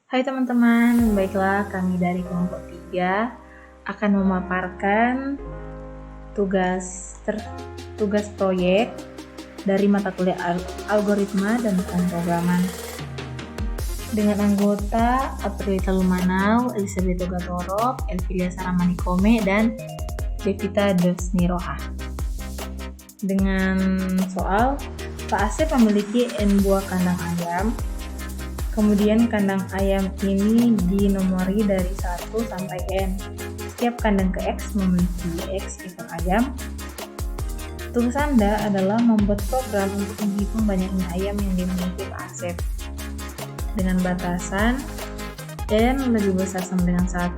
Hai teman-teman, baiklah kami dari kelompok 3 akan memaparkan tugas proyek dari mata kuliah algoritma dan pemrograman dengan anggota Aprilita Lumanau, Elizabeth Gatorop, Elvilia Saramanikome, dan Devita Dosniroha. Dengan soal, Pak Asep memiliki N buah kandang ayam. Kemudian kandang ayam ini dinomori dari 1 sampai N. Setiap kandang ke X memiliki X ekor ayam. Tugas Anda adalah membuat program untuk menghitung banyaknya ayam yang dimiliki Pak Asep. Dengan batasan N lebih besar sama dengan 1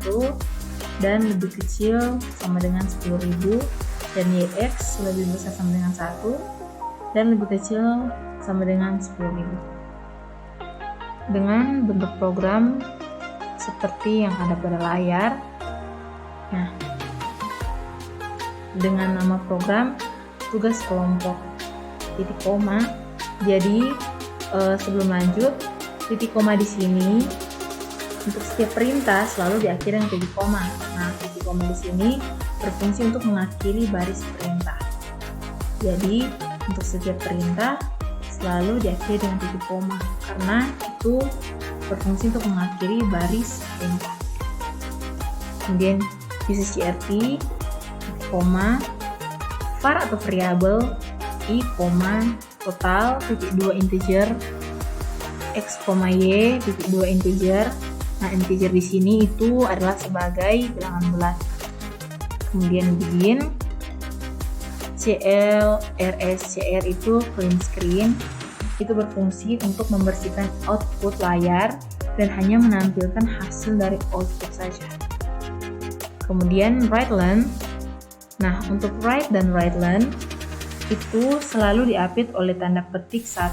dan lebih kecil sama dengan 10.000 dan YX lebih besar sama dengan 1 dan lebih kecil sama dengan 10.000. Dengan bentuk program seperti yang ada pada layar. Nah, dengan nama program tugas kelompok titik koma. Jadi sebelum lanjut, titik koma di sini untuk setiap perintah selalu diakhiri dengan titik koma. Nah, titik koma di sini berfungsi untuk mengakhiri baris perintah. Jadi untuk setiap perintah selalu diakhiri dengan titik koma karena itu berfungsi untuk mengakhiri baris perintah. Kemudian uses CRT, titik koma, var atau variabel, i, total, titik 2 integer, x, y, titik 2 integer. Nah, integer di sini itu adalah sebagai bilangan bulat. Kemudian begin, CL, RS, CR itu clean screen, itu berfungsi untuk membersihkan output layar dan hanya menampilkan hasil dari output saja. Kemudian write len. Nah, untuk write dan write len itu selalu diapit oleh tanda petik 1.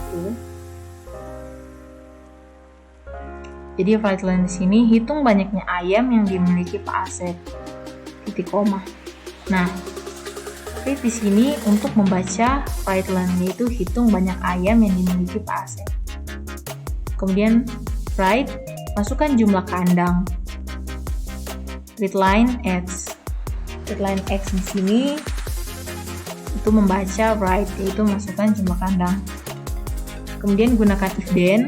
Jadi write len di sini hitung banyaknya ayam yang dimiliki Pak Asep. Titik koma. Nah, di sini untuk membaca write len yaitu hitung banyak ayam yang dimiliki Pak Asep. Kemudian write, masukkan jumlah kandang. Read line X. Read line X di sini itu membaca write yaitu masukkan jumlah kandang. Kemudian gunakan if then.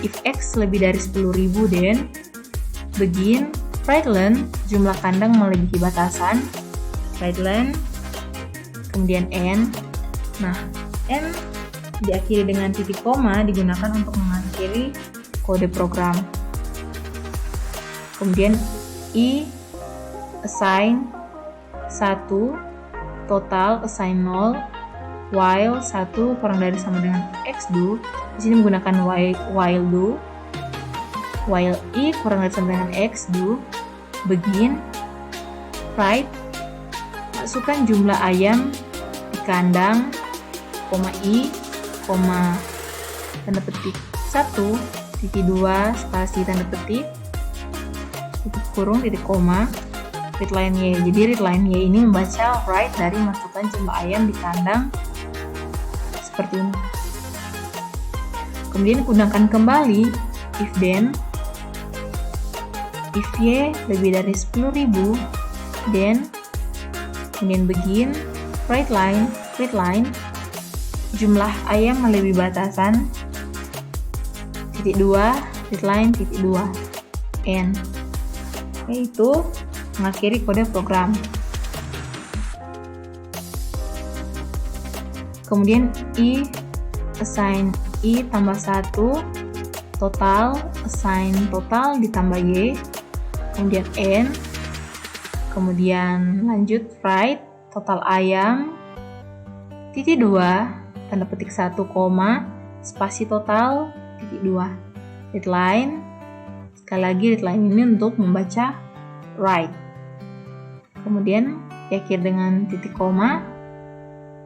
If X lebih dari 10.000 then begin write len jumlah kandang melebihi batasan. Write len kemudian N. Nah, N diakhiri dengan titik koma digunakan untuk mengakhiri kode program. Kemudian I assign 1, total assign 0, while 1 kurang dari sama dengan X do. Di sini menggunakan while do. While I kurang dari sama dengan X do. Begin write, masukkan jumlah ayam di kandang, I, tanda petik 1, titik 2, spasi tanda petik, titik kurung, titik koma, read line Y. Jadi read line Y ini membaca write dari masukkan jumlah ayam di kandang seperti ini. Kemudian gunakan kembali if then. If Y lebih dari 10.000 then. Kemudian begin write line, read line, jumlah ayam melebihi batasan, titik 2, read line, titik 2, N. Itu mengakhiri kode program. Kemudian I assign I tambah 1, total assign total ditambah Y, kemudian N. Kemudian lanjut write total ayam, titik 2, tanda petik 1, spasi total, titik 2, read line. Sekali lagi read line ini untuk membaca write. Kemudian diakhiri dengan titik koma,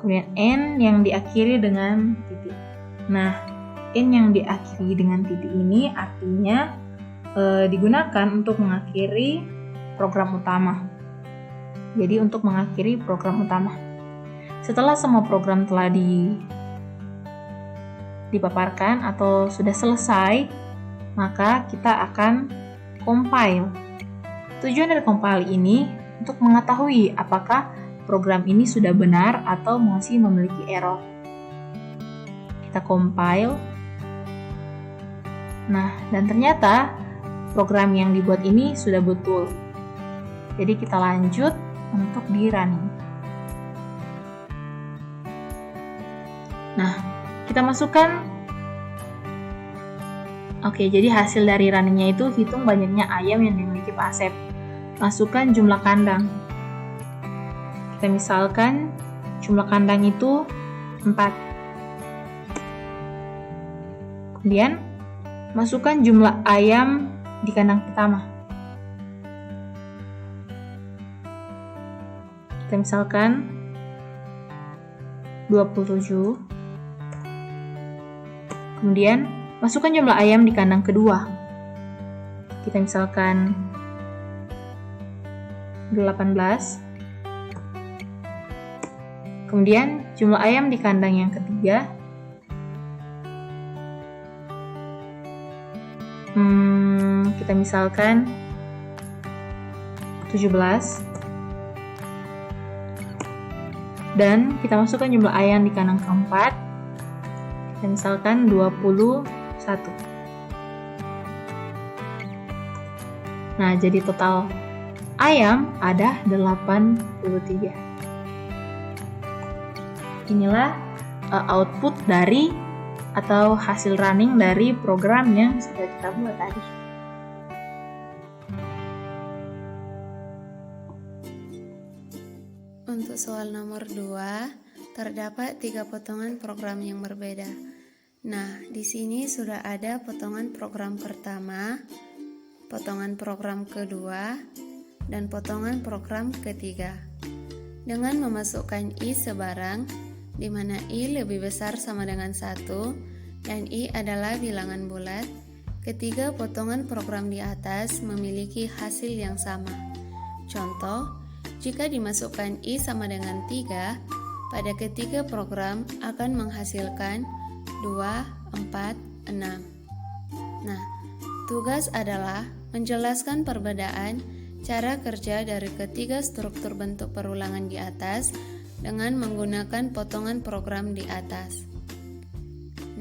kemudian N yang diakhiri dengan titik. Nah, N yang diakhiri dengan titik ini artinya digunakan untuk mengakhiri program utama. Jadi untuk mengakhiri program utama. Setelah semua program telah dipaparkan atau sudah selesai, maka kita akan compile. Tujuan dari compile ini untuk mengetahui apakah program ini sudah benar atau masih memiliki error. Kita compile. Nah, dan ternyata program yang dibuat ini sudah betul. Jadi kita lanjut untuk di running. Nah, kita masukkan. Oke, jadi hasil dari runningnya itu hitung banyaknya ayam yang dimiliki Pak Asep. Masukkan jumlah kandang. Kita misalkan jumlah kandang itu 4. Kemudian masukkan jumlah ayam di kandang pertama. Kita misalkan 27. Kemudian masukkan jumlah ayam di kandang kedua. Kita misalkan 18. Kemudian jumlah ayam di kandang yang ketiga. Kita misalkan 17. Dan kita masukkan jumlah ayam di kandang keempat. Kita misalkan 21. Nah, jadi total ayam ada 83. Inilah output dari atau hasil running dari program yang sudah kita buat tadi. Untuk soal nomor 2, terdapat 3 potongan program yang berbeda. Nah, di sini sudah ada potongan program pertama, potongan program kedua, dan potongan program ketiga. Dengan memasukkan I sebarang, di mana I lebih besar sama dengan 1, dan I adalah bilangan bulat, ketiga potongan program di atas memiliki hasil yang sama. Contoh, jika dimasukkan I sama dengan 3, pada ketiga program akan menghasilkan 2, 4, 6. Nah, tugas adalah menjelaskan perbedaan cara kerja dari ketiga struktur bentuk perulangan di atas dengan menggunakan potongan program di atas.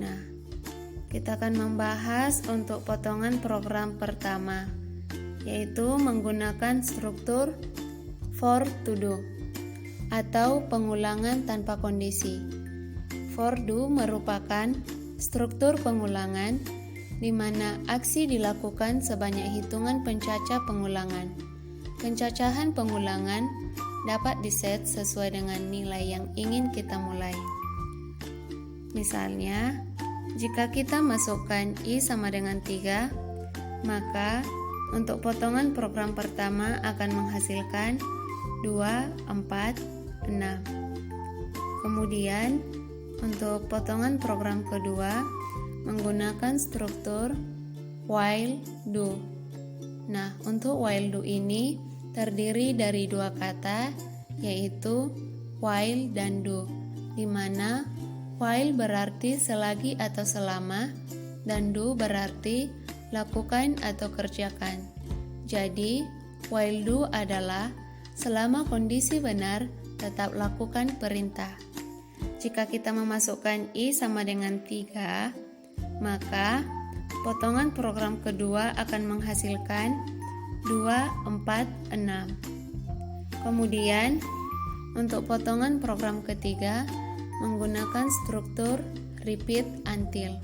Nah, kita akan membahas untuk potongan program pertama, yaitu menggunakan struktur for to do atau pengulangan tanpa kondisi. For do merupakan struktur pengulangan di mana aksi dilakukan sebanyak hitungan pencacah pengulangan. Pencacahan pengulangan dapat diset sesuai dengan nilai yang ingin kita mulai. Misalnya, jika kita masukkan I sama dengan 3, maka untuk potongan program pertama akan menghasilkan 2, 4, 6. Kemudian, untuk potongan program kedua menggunakan struktur while do. Nah, untuk while do ini terdiri dari 2 kata, yaitu while dan do, di mana while berarti selagi atau selama, dan do berarti lakukan atau kerjakan. Jadi, while do adalah selama kondisi benar, tetap lakukan perintah. Jika kita memasukkan I sama dengan 3, maka potongan program kedua akan menghasilkan 2, 4, 6. Kemudian, untuk potongan program ketiga menggunakan struktur repeat until.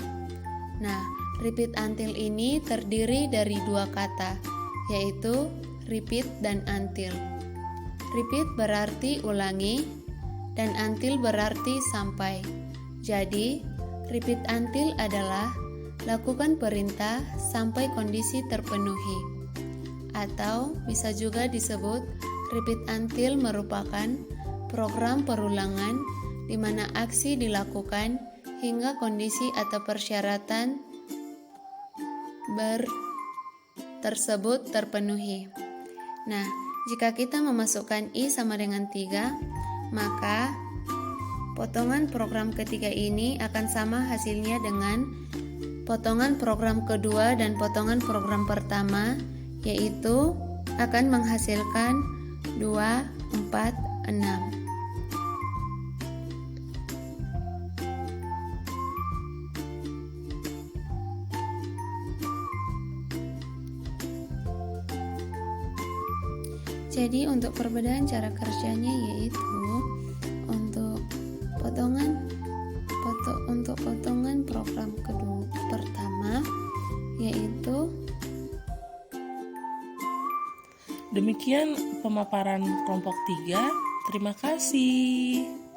Nah, repeat until ini terdiri dari 2 kata, yaitu repeat dan until. Repeat berarti ulangi, dan until berarti sampai. Jadi, repeat until adalah lakukan perintah sampai kondisi terpenuhi. Atau bisa juga disebut repeat until merupakan program perulangan di mana aksi dilakukan hingga kondisi atau persyaratan tersebut terpenuhi. Nah, jika kita memasukkan I sama dengan 3, maka potongan program ketiga ini akan sama hasilnya dengan potongan program kedua dan potongan program pertama, yaitu akan menghasilkan 2, 4, 6. Jadi untuk perbedaan cara kerjanya yaitu untuk potongan program kedua pertama yaitu demikian pemaparan kelompok 3. Terima kasih.